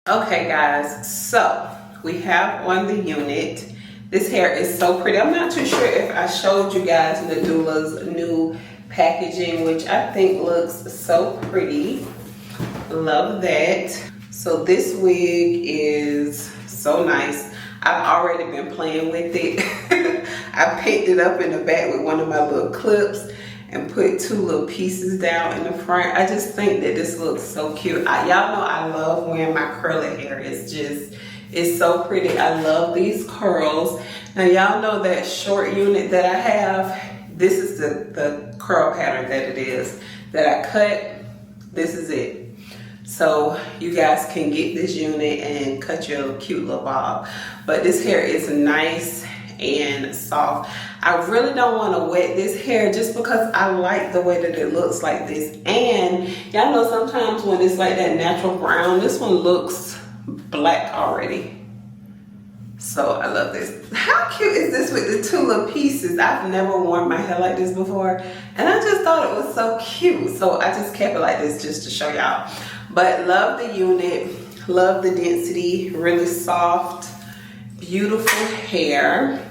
Okay guys, so we have on the unit. This hair is so pretty. I'm not too sure if I showed you guys Nadula's new packaging, which I think looks so pretty. Love that. So this wig is so nice. I've already been playing with it. I picked it up in the back with one of my little clips and put two little pieces down in the front. I just think that this looks so cute. Y'all know I love wearing my curly hair. It's so pretty. I love these curls. Now y'all know that short unit that I have, this is the curl pattern that it is, that I cut. This is it. So you guys can get this unit and cut your cute little bob. But this hair is nice and soft. I really don't want to wet this hair just because I like the way that it looks like this. And y'all know sometimes when it's like that natural brown, this one looks black already. So I love this. How cute is this with the two little pieces? I've never worn my hair like this before, and I just thought it was so cute. So I just kept it like this just to show y'all. But love the unit, love the density, really soft, beautiful hair.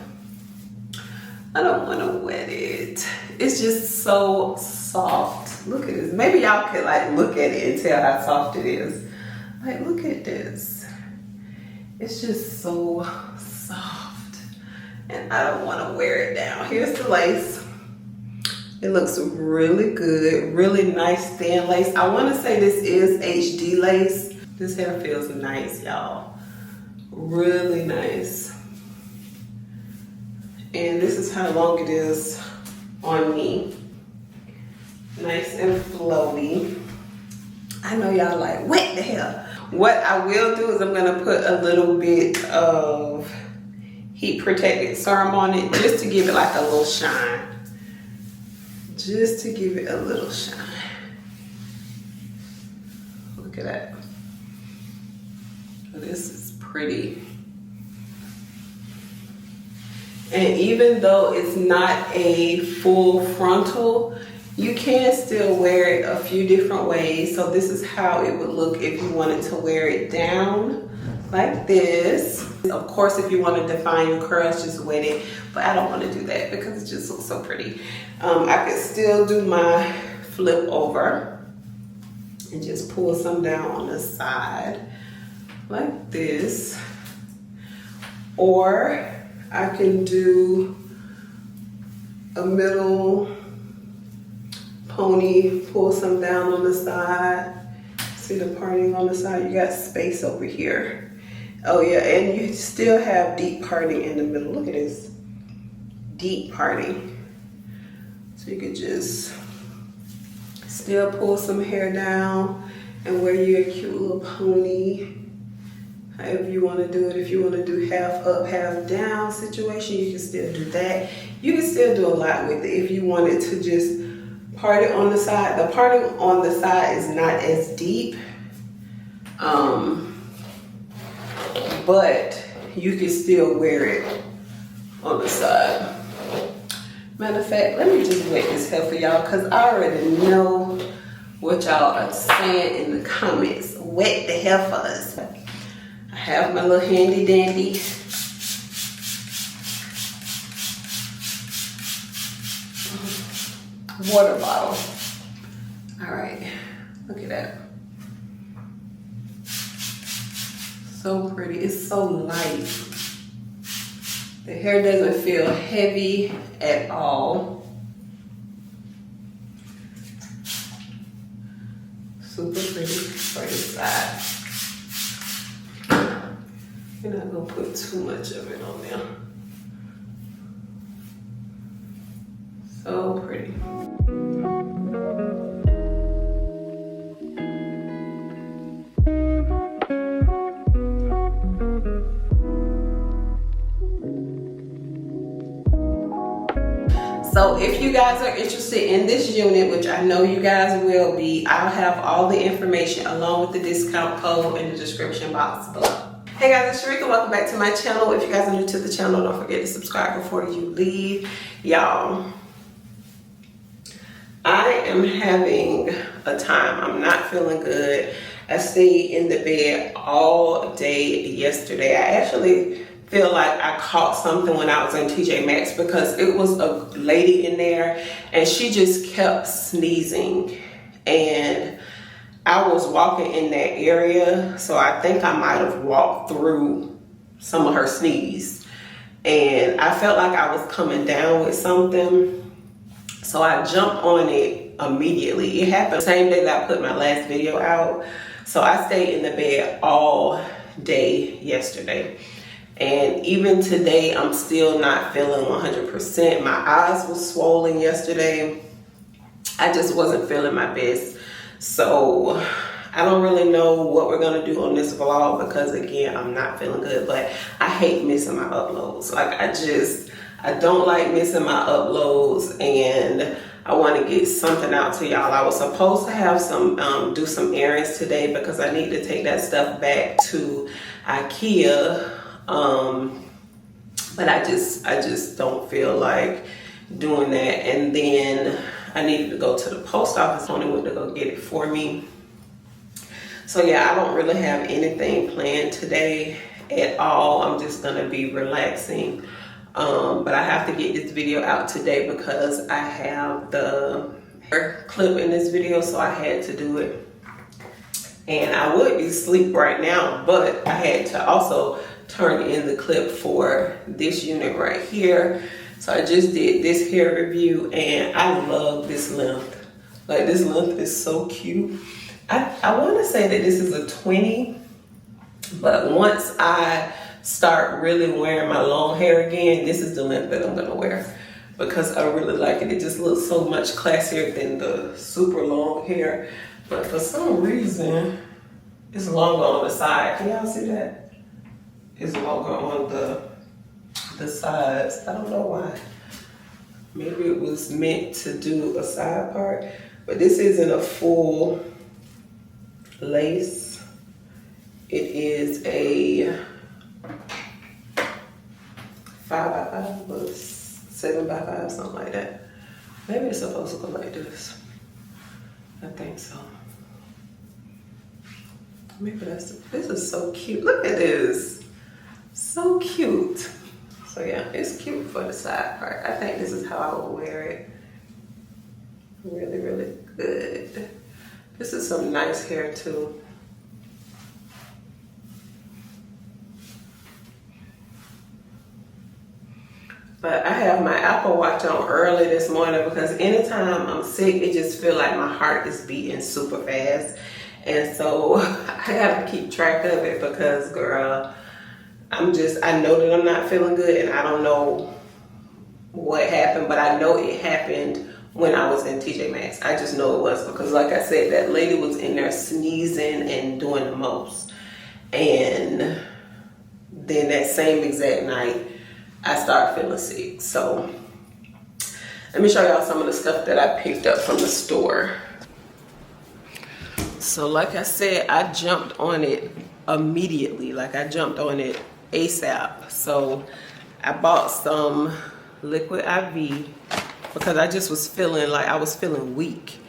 I don't want to wet it. It's just so soft. Look at this. Maybe y'all could like look at it and tell how soft it is. Like, look at this. It's just so soft. And I don't want to wear it down. Here's the lace. It looks really good. Really nice thin lace. I want to say this is HD lace. This hair feels nice, y'all. Really nice. And this is how long it is on me. Nice and flowy. I know y'all like, what the hell? What I will do is I'm gonna put a little bit of heat protected serum on it just to give it like a little shine. Just to give it a little shine. Look at that. This is pretty. And even though it's not a full frontal, you can still wear it a few different ways. So this is how it would look if you wanted to wear it down like this. Of course, if you want to define your curls, just wet it. But I don't want to do that because it just looks so pretty. I could still do my flip over and just pull some down on the side like this. Or I can do a middle pony, pull some down on the side. See the parting on the side? You got space over here. Oh yeah, and you still have deep parting in the middle. Look at this, deep parting. So you could just still pull some hair down and wear your cute little pony. However you want to do it. If you want to do half up, half down situation, you can still do that. You can still do a lot with it. If you wanted to just part it on the side. The parting on the side is not as deep. But you can still wear it on the side. Matter of fact, let me just wet this hair for y'all because I already know what y'all are saying in the comments. Wet the hair for us. I have my little handy dandy water bottle. All right, look at that. So pretty. It's so light. The hair doesn't feel heavy at all. Super pretty for this side. You're not gonna put too much of it on there. So pretty. So if you guys are interested in this unit, which I know you guys will be, I'll have all the information along with the discount code in the description box below. Hey guys, it's Sharika. Welcome back to my channel. If you guys are new to the channel, don't forget to subscribe before you leave. Y'all, I am having a time. I'm not feeling good. I stayed in the bed all day yesterday. I actually feel like I caught something when I was in TJ Maxx because it was a lady in there and she just kept sneezing, and I was walking in that area, so I think I might have walked through some of her sneeze, and I felt like I was coming down with something, so I jumped on it immediately. It happened the same day that I put my last video out, so I stayed in the bed all day yesterday. And even today, I'm still not feeling 100%. My eyes were swollen yesterday. I just wasn't feeling my best. So I don't really know what we're gonna do on this vlog because again, I'm not feeling good, but I hate missing my uploads. Like I don't like missing my uploads, and I want to get something out to y'all. I was supposed to have some, do some errands today because I need to take that stuff back to IKEA. But I just don't feel like doing that. And then I needed to go to the post office. Tony went to go get it for me. So yeah, I don't really have anything planned today at all. I'm just gonna be relaxing. But I have to get this video out today because I have the clip in this video, so I had to do it. And I would be asleep right now, but I had to also turn in the clip for this unit right here. So I just did this hair review and I love this length. Like, this length is so cute. I want to say that this is a 20, but once I start really wearing my long hair again, this is the length that I'm gonna wear because I really like it. It just looks so much classier than the super long hair. But for some reason, it's longer on the side. Can y'all see that? It's longer on the sides. I don't know why. Maybe it was meant to do a side part, but this isn't a full lace. It is a 5x5 or 7x5, something like that. Maybe it's supposed to go like this. I think so. Maybe this is so cute. Look at this. So cute. So yeah, it's cute for the side part. I think this is how I would wear it. Really, really good. This is some nice hair too. But I have my Apple Watch on early this morning because anytime I'm sick, it just feels like my heart is beating super fast. And so I have to keep track of it because, girl, I know that I'm not feeling good and I don't know what happened, but I know it happened when I was in TJ Maxx. I just know it was because, like I said, that lady was in there sneezing and doing the most. And then that same exact night, I started feeling sick. So let me show y'all some of the stuff that I picked up from the store. So like I said, I jumped on it immediately. Like, I jumped on it ASAP. So I bought some liquid IV because I just was feeling like I was feeling weak.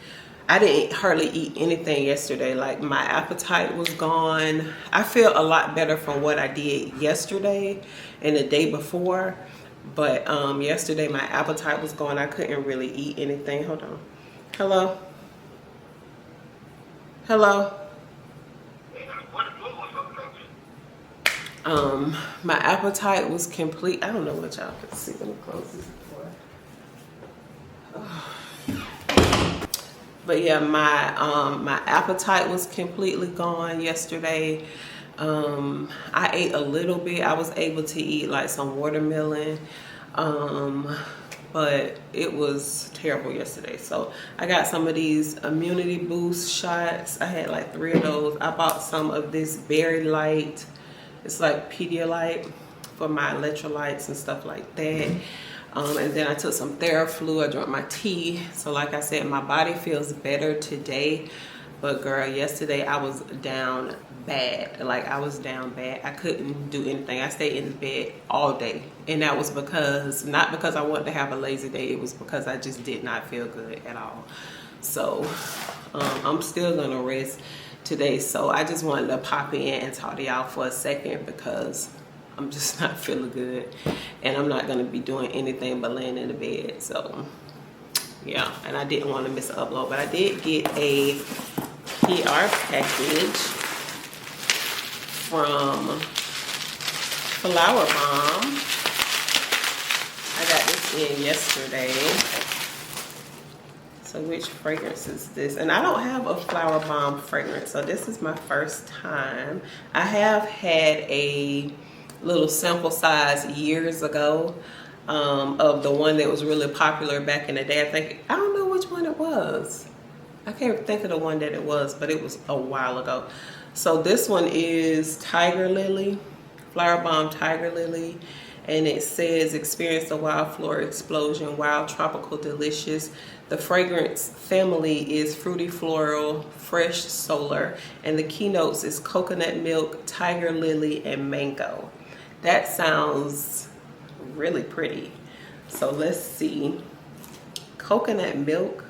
I didn't hardly eat anything yesterday. Like, my appetite was gone. I feel a lot better from what I did yesterday and the day before. But yesterday my appetite was gone. I couldn't really eat anything. Hold on. Hello? Hello? My appetite was complete. I don't know what y'all can see. Let me close this door. But yeah, my appetite was completely gone yesterday. I ate a little bit. I was able to eat like some watermelon, but it was terrible yesterday. So I got some of these immunity boost shots. I had like 3 of those. I bought some of this Berry Light. It's like Pedialyte for my electrolytes and stuff like that. And then I took some Theraflu. I drank my tea. So like I said, my body feels better today. But girl, yesterday I was down bad. Like, I was down bad. I couldn't do anything. I stayed in bed all day. And that was not because I wanted to have a lazy day. It was because I just did not feel good at all. So I'm still gonna rest today. So I just wanted to pop in and talk to y'all for a second because I'm just not feeling good, and I'm not gonna be doing anything but laying in the bed. So yeah, and I didn't want to miss an upload, but I did get a PR package from Flower Bomb. I got this in yesterday. So which fragrance is this? And I don't have a Flower Bomb fragrance, so this is my first time. I have had a little sample size years ago of the one that was really popular back in the day. I don't know which one it was. I can't think of the one that it was, but it was a while ago. So this one is Tiger Lily, Flower Bomb Tiger Lily, and it says experience the wild floral explosion, wild tropical delicious. The fragrance family is fruity floral, fresh solar, and the keynotes is coconut milk, tiger lily, and mango. That sounds really pretty. So let's see. Coconut milk.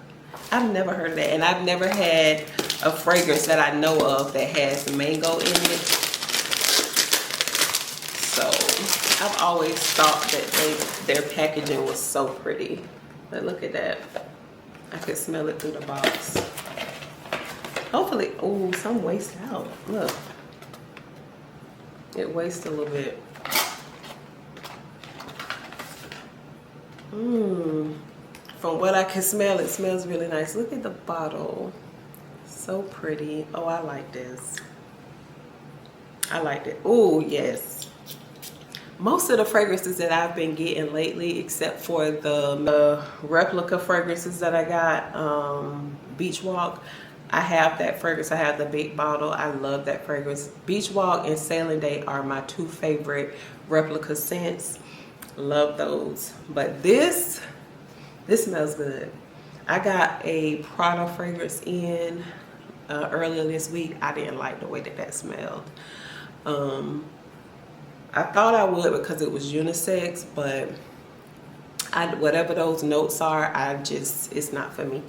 I've never heard of that, and I've never had a fragrance that I know of that has mango in it. So I've always thought that their packaging was so pretty. But look at that. I could smell it through the box. Hopefully, oh, some waste out. Look. It wastes a little bit. From what I can smell, it smells really nice. Look at the bottle. So pretty. Oh, I like this. I liked it. Oh, yes. Most of the fragrances that I've been getting lately, except for the replica fragrances that I got, Beach Walk, I have that fragrance. I have the big bottle. I love that fragrance. Beach Walk and Sailing Day are my two favorite replica scents. Love those. But this smells good. I got a Prada fragrance in earlier this week. I didn't like the way that smelled. I thought I would because it was unisex, but whatever those notes are, it's not for me.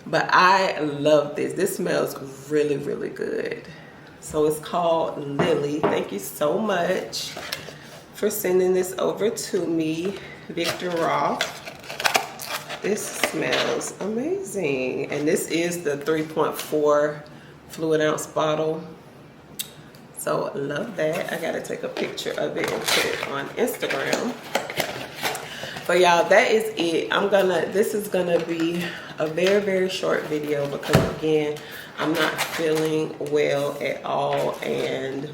But I love this. This smells really, really good. So it's called Lily. Thank you so much for sending this over to me, Victor Roth. This smells amazing. And this is the 3.4 fluid ounce bottle. So love that. I gotta take a picture of it and put it on Instagram. But y'all, that is it. This is gonna be a very, very short video because again, I'm not feeling well at all and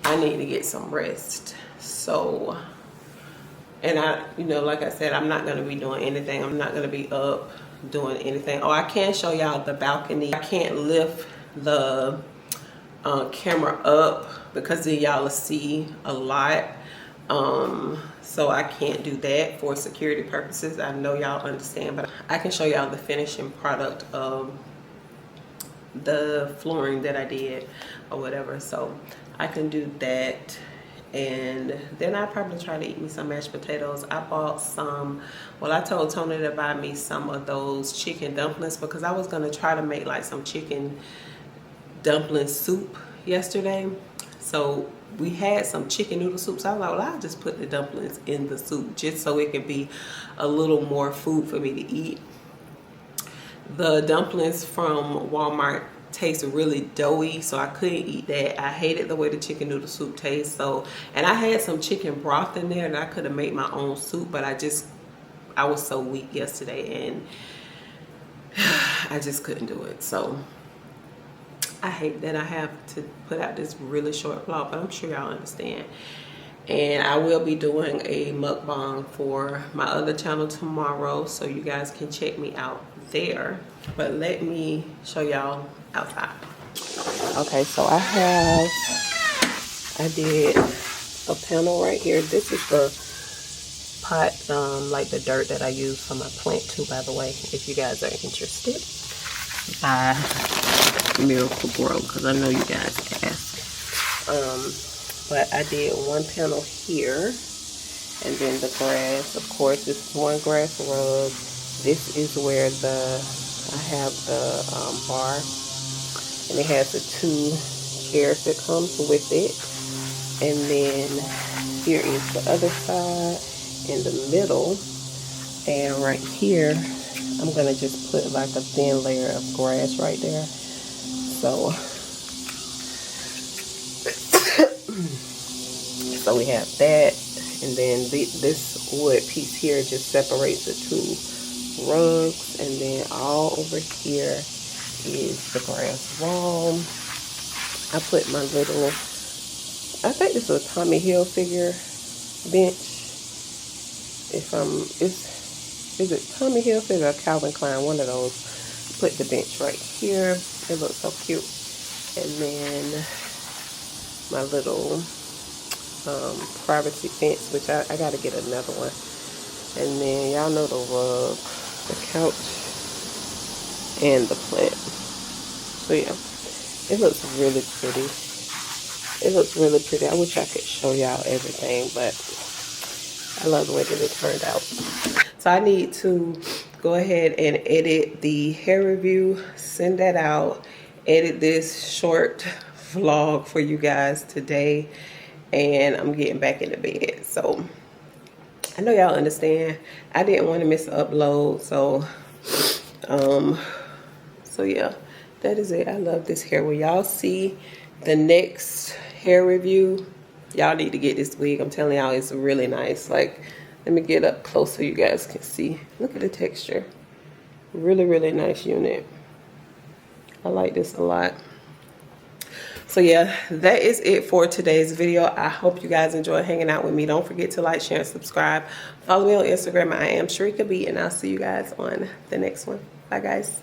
I need to get some rest. So, and like I said, I'm not gonna be doing anything. I'm not gonna be up doing anything. Oh, I can show y'all the balcony. I can't lift the camera up because then y'all will see a lot. So I can't do that for security purposes. I know y'all understand, but I can show y'all the finishing product of the flooring that I did or whatever. So I can do that, and then I probably try to eat me some mashed potatoes. I bought some, well, I told Tony to buy me some of those chicken dumplings because I was gonna try to make like some chicken dumpling soup yesterday. So we had some chicken noodle soup, so I was like, well, I'll just put the dumplings in the soup just so it can be a little more food for me to eat. The dumplings from Walmart taste really doughy, so I couldn't eat that. I hated the way the chicken noodle soup tastes. So, and I had some chicken broth in there that I could have made my own soup, but I was so weak yesterday and I just couldn't do it. So I hate that I have to put out this really short vlog, but I'm sure y'all understand. And I will be doing a mukbang for my other channel tomorrow, so you guys can check me out there. But let me show y'all outside. Okay, so I did a panel right here. This is the pot, like the dirt that I use for my plant too, by the way, if you guys are interested. By Miracle Grow, because I know you guys ask. But I did one panel here, and then the grass, of course, this is one grass rug. this is where I have the bar, and it has the 2 chairs that comes with it. And then here is the other side in the middle, and right here I'm gonna just put like a thin layer of grass right there. So so we have that, and then this wood piece here just separates the 2 rugs, and then all over here is the grass wall. I put my little, I think this is a Tommy Hilfiger bench. Is it Tommy Hilfiger or Calvin Klein? One of those. Put the bench right here. It looks so cute. And then my little privacy fence, which I gotta get another one. And then y'all know the rug, the couch, and the plant. So yeah, it looks really pretty. It looks really pretty. I wish I could show y'all everything, but I love the way that it turned out. So I need to go ahead and edit the hair review, send that out, edit this short vlog for you guys today, and I'm getting back into bed. So I know y'all understand. I didn't want to miss the upload, so yeah, that is it. I love this hair. When y'all see the next hair review, y'all need to get this wig. I'm telling y'all, it's really nice. Like, let me get up close so you guys can see. Look at the texture. Really, really nice unit. I like this a lot. So yeah, that is it for today's video. I hope you guys enjoy hanging out with me. Don't forget to like, share, and subscribe. Follow me on Instagram. I am YTBGIFT, and I'll see you guys on the next one. Bye, guys.